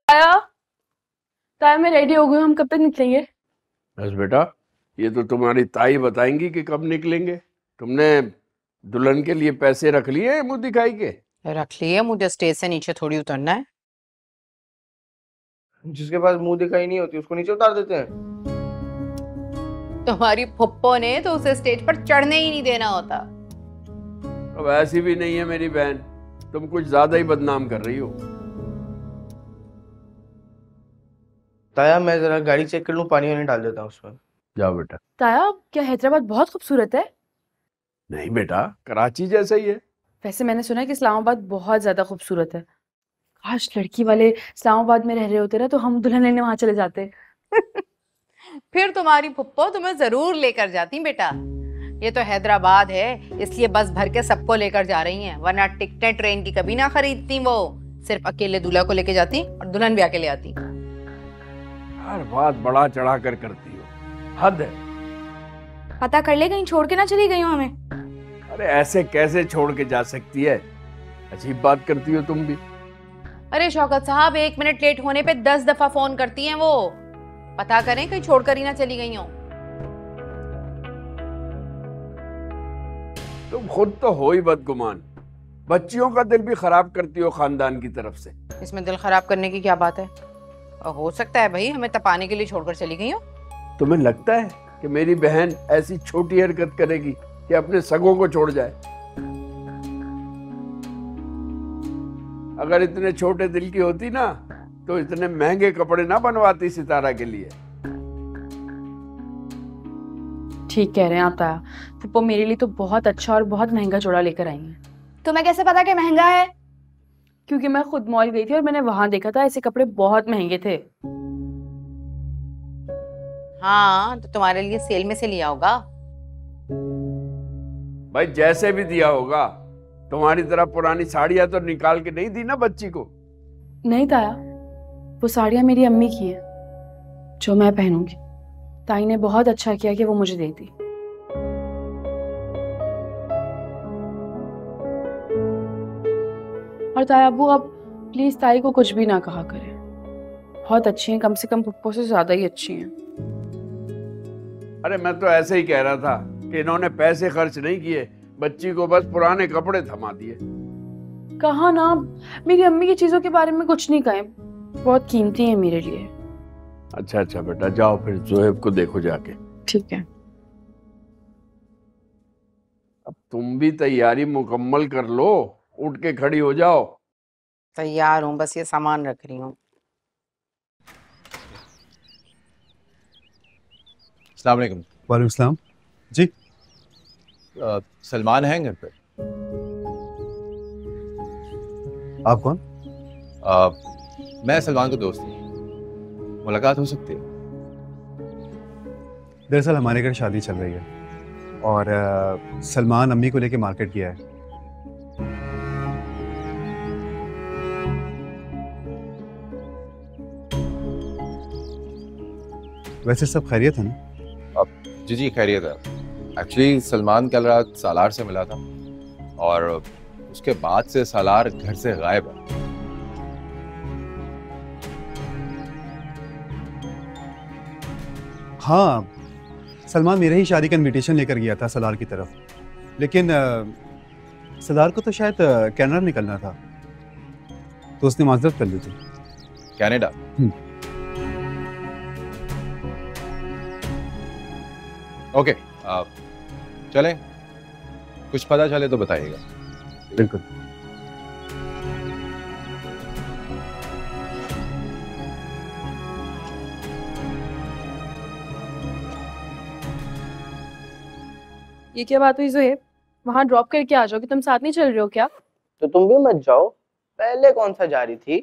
ताया, ताया मैं रेडी हो गई हूँ, हम कब तक निकलेंगे? बस बेटा, ये तो तुम्हारी ताई बताएंगी कि कब निकलेंगे। तुमने दुल्हन के लिए पैसे रख लिए मुंह दिखाई के? रख लिए, मुझे स्टेज से नीचे थोड़ी उतरना है। जिसके पास मुंह दिखाई नहीं होती उसको नीचे उतार देते हैं। तुम्हारी फुप्पो ने तो उसे स्टेज पर चढ़ने ही नहीं देना होता। अब ऐसी भी नहीं है मेरी बहन, तुम कुछ ज्यादा ही बदनाम कर रही हो। ताया मैं जरा गाड़ी चेक कर लूं, पानी वानी डाल देता हूँ उसमें। जाओ बेटा। ताया, क्या हैदराबाद बहुत खूबसूरत है? नहीं बेटा, कराची जैसा ही है। वैसे मैंने सुना है कि इस्लामाबाद बहुत ज्यादा खूबसूरत है। काश लड़की वाले इस्लामाबाद में रह रहे होते ना, तो हम दुल्हन लेने वहां चले जाते। फिर तुम्हारी फुप्पो तुम्हें जरूर लेकर जाती बेटा। ये तो हैदराबाद है, इसलिए बस भर के सबको लेकर जा रही हैं, वरना टिकटें ट्रेन की कभी ना खरीदती। वो सिर्फ अकेले दूल्हा को लेके जाती और दुल्हन भी अकेले आती। हर बात बड़ा चढ़ा कर करती हो, हद है। पता कर ले कहीं छोड़ के ना चली गई हो हमें। अरे ऐसे कैसे छोड़ के जा सकती है? अजीब बात करती हो तुम भी। अरे शौकत साहब, 1 मिनट लेट होने पे 10 दफा फोन करती हैं वो। पता करें कहीं छोड़कर ही ना चली गई हो। तुम खुद तो हो ही बदगुमान, बच्चियों का दिल भी खराब करती हो खानदान की तरफ से। इसमें दिल खराब करने की क्या बात है? और हो सकता है भाई हमें तपाने के लिए छोड़कर चली गई हो। तुम्हें लगता है कि मेरी बहन ऐसी छोटी हरकत करेगी कि अपने सगों को छोड़ जाए? अगर इतने छोटे दिल की होती ना, तो इतने महंगे कपड़े ना बनवाती सितारा के लिए। ठीक कह रहे हैं आप ताया, फुप्पो मेरे लिए तो बहुत अच्छा और बहुत महंगा जोड़ा लेकर आई हैं। तुम्हें कैसे पता कि महंगा है? क्योंकि मैं खुद मॉल गई थी और मैंने वहां देखा था, ऐसे कपड़े बहुत महंगे थे। हाँ, तो तुम्हारे लिए सेल में से लिया होगा। भाई जैसे भी दिया होगा, तुम्हारी तरह पुरानी साड़ियां तो निकाल के नहीं दी ना बच्ची को। नहीं ताया, वो साड़ियाँ मेरी अम्मी की है जो मैं पहनूंगी। ताई ने बहुत अच्छा किया कि वो मुझे दे दी। और ताया अब्बू, अब प्लीज ताई को कुछ भी ना कहा करें। बहुत अच्छी हैं, कम से कम पप्पो से ज्यादा ही अच्छी हैं। अरे मैं तो ऐसे ही कह रहा था कि इन्होंने पैसे खर्च नहीं किए, बच्ची को बस पुराने कपड़े थमा दिए। कहा ना, मेरी अम्मी की चीजों के बारे में कुछ नहीं कहे, बहुत कीमती है मेरे लिए। अच्छा अच्छा बेटा, जाओ फिर जोहेब को देखो जाके। ठीक है। अब तुम भी तैयारी मुकम्मल कर लो, उठ के खड़ी हो जाओ। तैयार हूँ, बस ये सामान रख रही हूँ। अस्सलाम वालेकुम। वालेकुम सलाम। जी सलमान है घर पे? आप कौन? मैं सलमान का दोस्त हूँ, मुलाकात हो सकती है? दरअसल हमारे घर शादी चल रही है और सलमान अम्मी को लेके मार्केट गया है। वैसे सब खैरियत है ना? जी जी खैरियत है। एक्चुअली सलमान कल रात सालार से मिला था और उसके बाद से सालार घर से गायब है। हाँ, सलमान मेरे ही शादी का इनविटेशन लेकर गया था सलार की तरफ, लेकिन सलार को तो शायद कनाडा निकलना था, तो उसने माजरत कर ली थी। कनाडा? ओके, चलें, कुछ पता चले तो बताइएगा। बिल्कुल। ये क्या बात हुई जोहेब? वहां ड्रॉप करके आ जाओगे, तुम साथ नहीं चल रहे हो क्या? तो तुम भी मत जाओ, पहले कौन सा जा रही थी?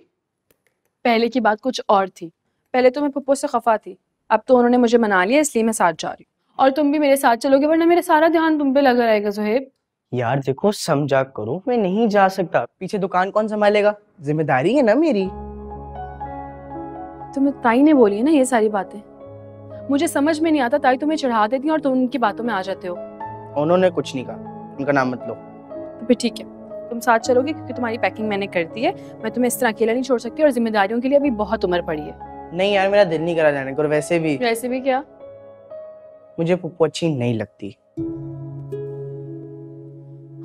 पहले की बात कुछ और थी। पहले तो मैं पप्पो से खफा थी, अब तो उन्होंने मुझे मना लिया, इसलिए मैं साथ जा रही हूँ। और तुम भी मेरे साथ चलोगे, वरना मेरा सारा ध्यान तुम पे लगा रहेगा जोहेब। यार देखो, समझा करो, मैं नहीं जा सकता। पीछे दुकान कौन संभालेगा? जिम्मेदारी है ना मेरी। तुम्हें ताई ने बोली है ना ये सारी बातें। मुझे समझ में नहीं आता, ताई तुम्हें चढ़ा देती है और तुम उनकी बातों में आ जाते हो। उन्होंने कुछ नहीं कहा, उनका नाम मत लो। तो फिर ठीक है, तुम साथ चलोगे क्योंकि तुम्हारी पैकिंग मैंने कर दी है। मैं तुम्हें इस तरह अकेला नहीं छोड़ सकती और जिम्मेदारियों के लिए अभी बहुत उम्र पड़ी है। नहीं यार, मेरा दिल नहीं करा जाने को। और वैसे भी क्या? मुझे पुप्पो अच्छी नहीं लगती।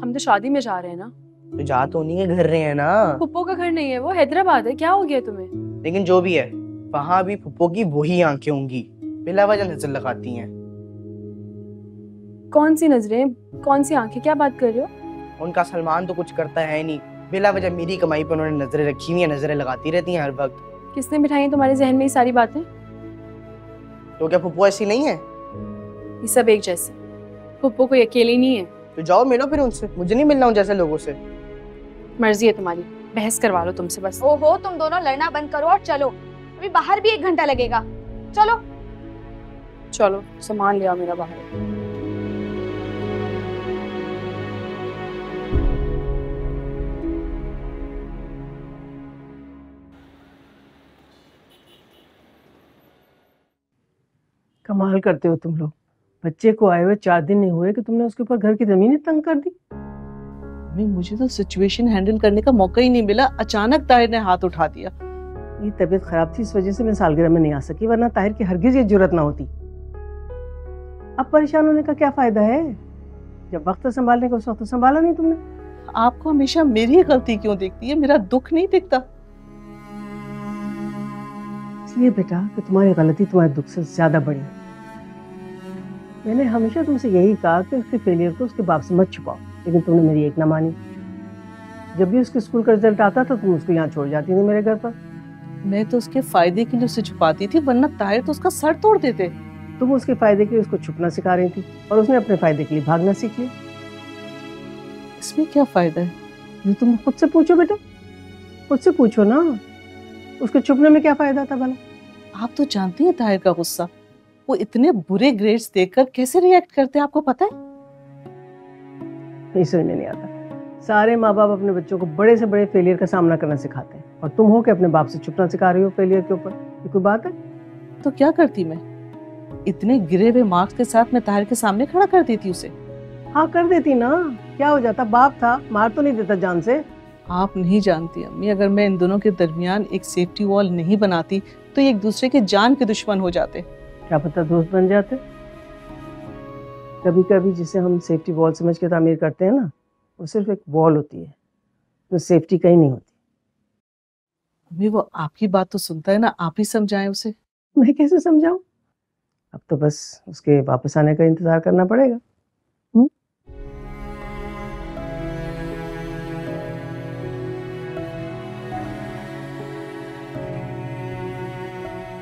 हम तो शादी में जा रहे हैं ना। तो जा तो उन्हीं के घर रहे हैं ना। पुप्पो का घर नहीं है, वो हैदराबाद है। क्या हो गया तुम्हें? लेकिन जो भी है, वहां भी पुप्पो की वही आंखें होंगी, बिला वजह नजर लगाती हैं। कौन सी नजरें, कौन सी आंखें, क्या बात कर रहे हो? उनका सलमान तो कुछ करता है नहीं, बिला वजह मेरी कमाई पर उन्होंने नजरें रखी हुई हैं, नजरें लगाती रहती हैं हर वक्त। किसने बिठाई है तुम्हारे जहन में ये सारी बातें? तो क्या पुप्पो ऐसी नहीं है? ये सब एक जैसे। पुप्पो कोई अकेली नहीं है। तो जाओ मिलो फिर उनसे, मुझे नहीं मिलना उन जैसे लोगों से। मर्जी है तुम्हारी, बहस करवा लो तुमसे बस। ओहो, तुम दोनों लड़ना बंद करो और चलो। अभी बाहर भी 1 घंटा लगेगा। चलो। चलो सामान ले आओ मेरा बाहर। कमाल करते हो तुम लोग। बच्चे को आए हुए 4 दिन नहीं हुए कि तुमने उसके ऊपर घर की जमीन ही तंग कर दी। मम्मी, मुझे तो सिचुएशन हैंडल करने का मौका ही नहीं मिला। अचानक ताहिर ने हाथ उठा दिया। ये तबीयत खराब थी, इस वजह से मैं सालगिरह में नहीं आ सकी, वरना ताहिर की हरगिज ये जुर्रत ना होती। अब परेशान होने का क्या फायदा है? जब वक्त संभालने का उस वक्त संभाला नहीं तुमने। आपको हमेशा मेरी गलती क्यों दिखती है? मेरा दुख नहीं दिखता? इसलिए बेटा कि तुम्हारी गलती तुम्हारे दुख से ज्यादा बड़ी है। मैंने हमेशा तुमसे यही कहा कि उसके फेलियर को उसके बाप से मत छुपाओ, लेकिन तुमने मेरी एक ना मानी। जब भी उसके स्कूल का रिजल्ट आता था तुम उसको यहाँ छोड़ जाती थी मेरे घर पर। मैं तो उसके फायदे के लिए उसे छुपाती थी, वरना ताहिर तो उसका सर तोड़ देते। तुम उसके फायदे के लिए उसको छुपना सिखा रही थी और उसने अपने फायदे के लिए भागना सीख लिया। इसमें क्या फायदा है? ये तुम खुद से पूछो बेटा, खुद से पूछो ना, उसके छुपने में क्या फायदा था भला? आप तो जानती हैं ताहिर का गुस्सा। वो इतने बुरे ग्रेड्स देखकर कैसे रिएक्ट करते हैं, आपको पता है? नहीं, समझ में नहीं आता। सारे माँ बाप अपने बच्चों को बड़े से बड़े फेलियर का सामना करना सिखाते हैं और तुम हो के अपने बाप से छुपना सिखा रही हो फेलियर के ऊपर। ये कोई बात है? तो क्या करती मैं? इतने गिरे हुए मार्क्स के साथ मैं ताहिर के सामने खड़ा कर देती उसे। हाँ कर देती ना, क्या हो जाता? बाप था, मार तो नहीं देता जान से। आप नहीं जानती अम्मी, अगर मैं इन दोनों के दरमियान एक सेफ्टी वॉल नहीं बनाती तो ये एक दूसरे के जान के दुश्मन हो जाते। क्या पता दोस्त बन जाते। कभी कभी जिसे हम सेफ्टी वॉल समझ के तामीर करते हैं ना, वो सिर्फ एक वॉल होती है, तो सेफ्टी कहीं नहीं होती। अम्मी, वो आपकी बात तो सुनता है ना, आप ही समझाएं उसे। मैं कैसे समझाऊं? अब तो बस उसके वापस आने का इंतजार करना पड़ेगा।